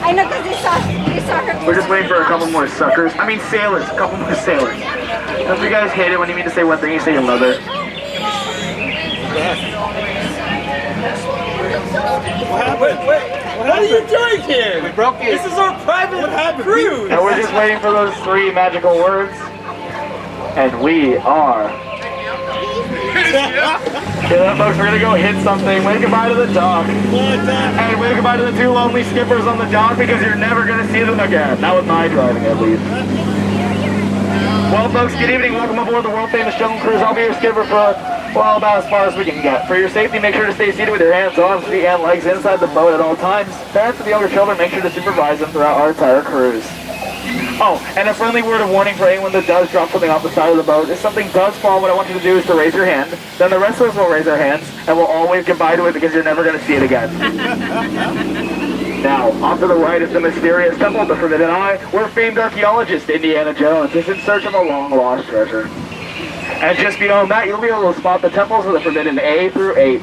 I know because these soccer. We're just waiting for a couple more suckers. I mean sailors, a couple more sailors. Don't you guys hate it when you mean to say one thing, you say another? What happened? What are you doing here? We broke you. This is our private cruise. And we're just waiting for those 3 magical words. And we are. Yeah, folks, we're gonna go hit something. Wave goodbye to the dock. Hey, wave goodbye to the 2 lonely skippers on the dock because you're never gonna see them again. Not with my driving, at least. Well, folks, good evening. Welcome aboard the world famous Jungle Cruise. I'll be your skipper for, well, about as far as we can get. For your safety, make sure to stay seated with your hands, arms, feet, and legs inside the boat at all times. Parents of the younger children, make sure to supervise them throughout our entire cruise. Oh, and a friendly word of warning for anyone that does drop something off the side of the boat. If something does fall, what I want you to do is to raise your hand. Then the rest of us will raise our hands, and we'll all wave goodbye to it because you're never going to see it again. Now, off to the right is the mysterious Temple of the Forbidden Eye, where famed archaeologist Indiana Jones is in search of a long-lost treasure. And just beyond that, you'll be able to spot the temples of the Forbidden A through H.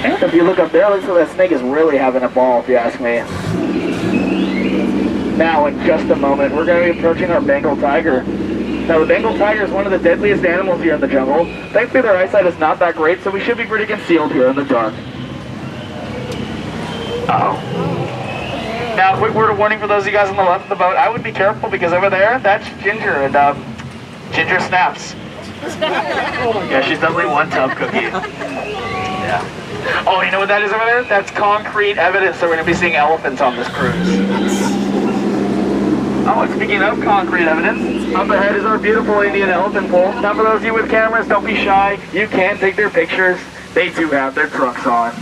And if you look up there, it looks like that snake is really having a ball, if you ask me. Now, in just a moment, we're going to be approaching our Bengal tiger. Now, the Bengal tiger is one of the deadliest animals here in the jungle. Thankfully, their eyesight is not that great, so we should be pretty concealed here in the dark. Uh-oh. Now, a quick word of warning for those of you guys on the left of the boat. I would be careful because over there, that's Ginger, and Ginger snaps. Yeah, she's definitely one tough cookie. Yeah. Oh, you know what that is over there? That's concrete evidence that we're going to be seeing elephants on this cruise. Oh, and speaking of concrete evidence, up ahead is our beautiful Indian elephant pool. Now for those of you with cameras, don't be shy. You can take their pictures. They do have their trucks on.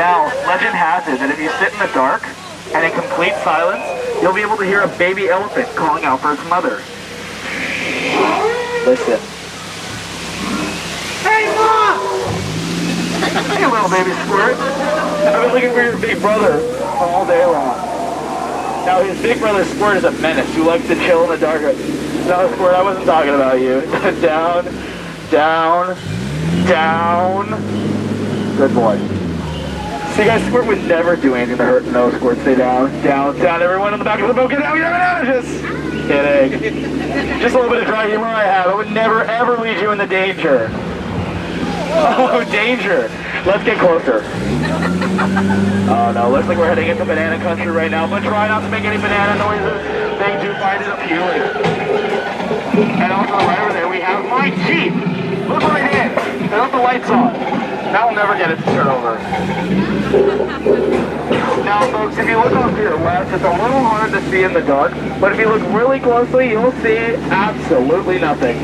Now, legend has it that if you sit in the dark and in complete silence, you'll be able to hear a baby elephant calling out for its mother. Listen. Hey, Mom! Hey, little baby squirt. I've been looking for your big brother all day long. Now, his big brother Squirt is a menace who likes to chill in the dark. No, Squirt, I wasn't talking about you. Down, down, down. Good boy. See, guys, Squirt would never do anything to hurt. No, Squirt, stay down, down, down. Everyone in the back of the boat, get down, get down. Just kidding. Just a little bit of dry humor I have. I would never, ever lead you into danger. Oh, danger. Let's get closer. Oh no, looks like we're heading into banana country right now, but try not to make any banana noises. They do find it appealing. And also right over there we have my Jeep. Look what I did. They left the lights on. That will never get it to turn over. Now folks, if you look off to your left, it's a little hard to see in the dark, but if you look really closely, you'll see absolutely nothing.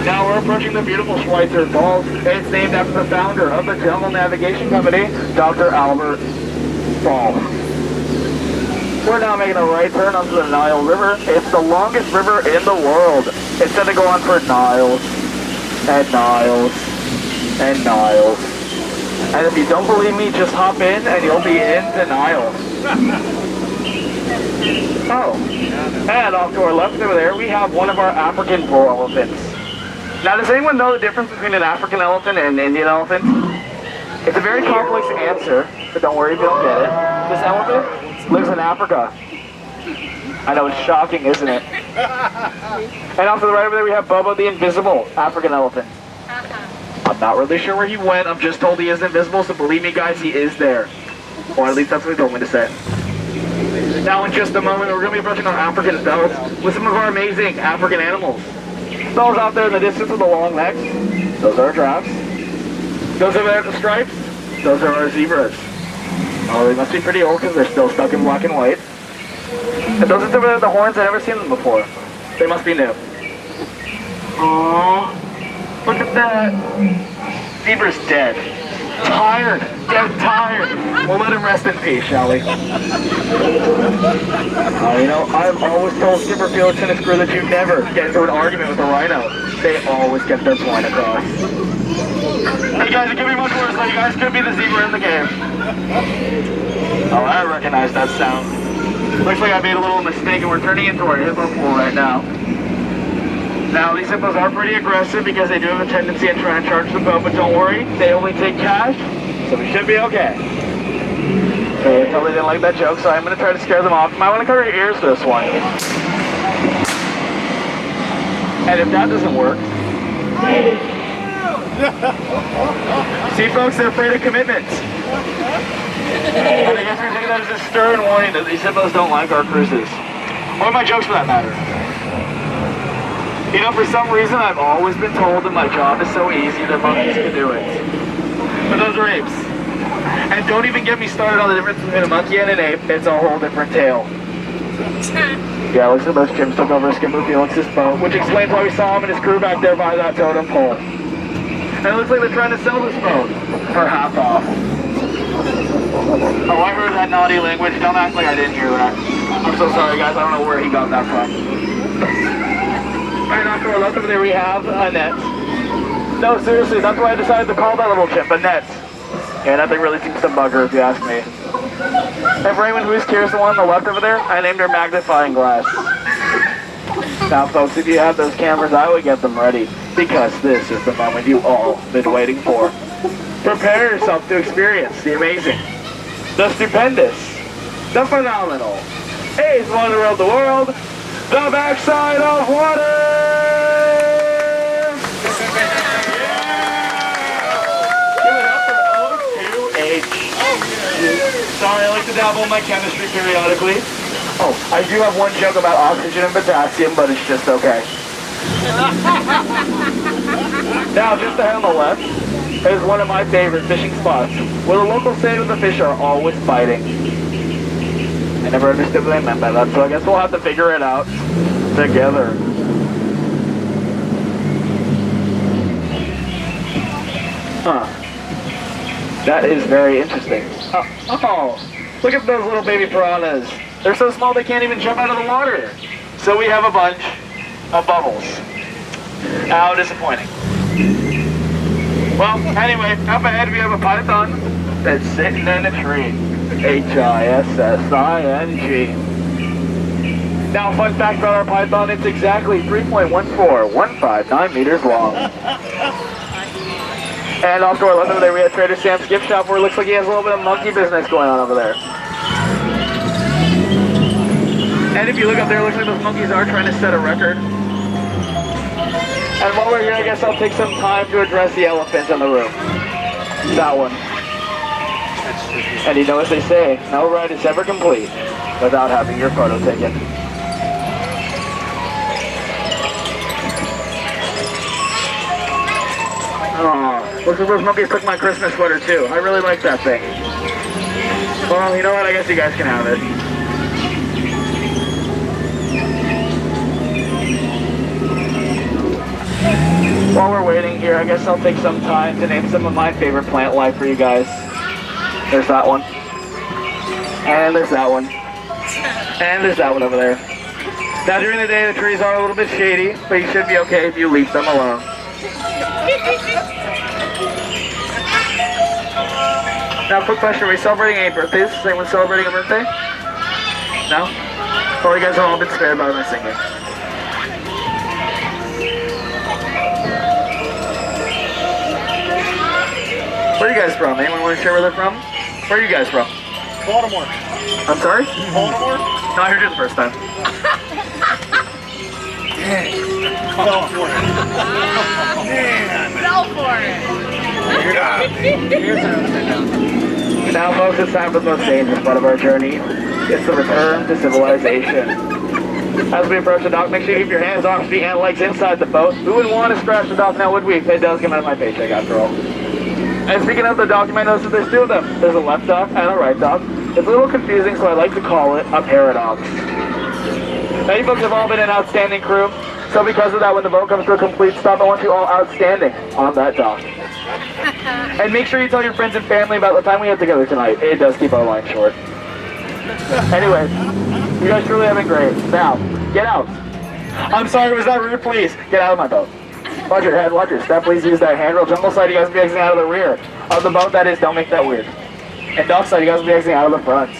Now we're approaching the beautiful Schweitzer Falls. It's named after the founder of the Jungle Navigation Company, Dr. Albert Falls. We're now making a right turn onto the Nile River. It's the longest river in the world. It's going to go on for miles and miles and miles. And if you don't believe me, just hop in and you'll be in denial. Oh, and off to our left over there, we have one of our African bull elephants. Now, does anyone know the difference between an African elephant and an Indian elephant? It's a very complex answer, but don't worry if you don't get it. This elephant lives in Africa. I know, it's shocking, isn't it? And off to the right over there, we have Bobo the invisible African elephant. I'm not really sure where he went. I'm just told he is invisible, so believe me, guys, he is there. Or at least that's what he told me to say. Now, in just a moment, we're going to be approaching our African bells with some of our amazing African animals. Those out there in the distance with the long necks, those are our giraffes. Those over there at the stripes, those are our zebras. Oh, they must be pretty old because they're still stuck in black and white. And those over there at the horns, I've never seen them before. They must be new. Aww, look at that. Zebra's dead. Tired. Dead tired. We'll let him rest in peace, shall we? You know, I've always told Skipper Felix and his crew that you never get into an argument with a rhino. They always get their point across. Hey guys, it could be much worse. You guys could be the zebra in the game. Oh, I recognize that sound. Looks like I made a little mistake and we're turning into our hippo pool right now. Now, these hippos are pretty aggressive because they do have a tendency to try and charge the boat, but don't worry, they only take cash, so we should be okay. They totally didn't like that joke, so I'm going to try to scare them off. You might want to cover your ears for this one. And if that doesn't work... See, folks, they're afraid of commitment. And I guess we're taking that as a stern warning that these hippos don't like our cruises. Or my jokes, for that matter. You know, for some reason, I've always been told that my job is so easy that monkeys can do it. But those are apes. And don't even get me started on the difference between a monkey and an ape. It's a whole different tale. Yeah, looks like those chimps took over Skipper Felix's boat, which explains why we saw him and his crew back there by that totem pole. And it looks like they're trying to sell this boat for half off. Oh, I heard that naughty language. Don't act like I didn't hear that. I'm so sorry, guys. I don't know where he got that from. Right off to our left over there, we have Annette. No, seriously, that's why I decided to call that little chimp Annette. Yeah, that thing really seems to bug her, if you ask me. And for anyone who is curious, the one on the left over there, I named her Magnifying Glass. Now, folks, if you have those cameras, I would get them ready, because this is the moment you all been waiting for. Prepare yourself to experience the amazing, the stupendous, the phenomenal, Ace Wonder of the World, the backside of water! Sorry, I like to dabble in my chemistry periodically. Oh, I do have one joke about oxygen and potassium, but it's just okay. Now, just ahead on the left is one of my favorite fishing spots, where the locals say that the fish are always biting. I never understood what they meant by that, so I guess we'll have to figure it out together. Huh. That is very interesting. Oh, look at those little baby piranhas. They're so small they can't even jump out of the water. So we have a bunch of bubbles. How disappointing. Well, anyway, up ahead we have a python that's sitting in a tree. H-I-S-S-I-N-G. Now, fun fact about our python, it's exactly 3.14159 meters long. And off to our left over there, we have Trader Sam's gift shop, where it looks like he has a little bit of monkey business going on over there. And if you look up there, it looks like those monkeys are trying to set a record. And while we're here, I guess I'll take some time to address the elephant in the room. That one. And you know what they say, no ride is ever complete without having your photo taken. Oh, looks like those monkeys took my Christmas sweater too. I really like that thing. Well, you know what? I guess you guys can have it. While we're waiting here, I guess I'll take some time to name some of my favorite plant life for you guys. There's that one. And there's that one. And there's that one over there. Now, during the day, the trees are a little bit shady, but you should be okay if you leave them alone. Now, quick question, are we celebrating any birthdays? Is anyone celebrating a birthday? No? Well, you guys have all been spared by my singing. Where are you guys from? Anyone want to share where they're from? Where are you guys from? Baltimore. I'm sorry? Baltimore? No, I heard you the first time. Fell for it. Fell for it. Now, folks, it's time for the most dangerous part of our journey. It's the return to civilization. As we approach the dock, make sure you keep your hands, arms, feet, and legs inside the boat. We wouldn't want to scratch the dock now, would we? It does come out of my paycheck, after all. And speaking of the dock, you might notice that there's two of them. There's a left dock and a right dock. It's a little confusing, so I like to call it a paradox. Now, you folks have all been an outstanding crew, so because of that, when the boat comes to a complete stop, I want you all outstanding on that dock. And make sure you tell your friends and family about the time we had together tonight. It does keep our line short. Anyway, you guys truly have been great. Now, get out. I'm sorry, was that rude? Please, get out of my boat. Watch your head, watch your step. Please use that handrail. Jungle side, you guys will be exiting out of the rear of the boat. That is, don't make that weird. And dock side, you guys will be exiting out of the front.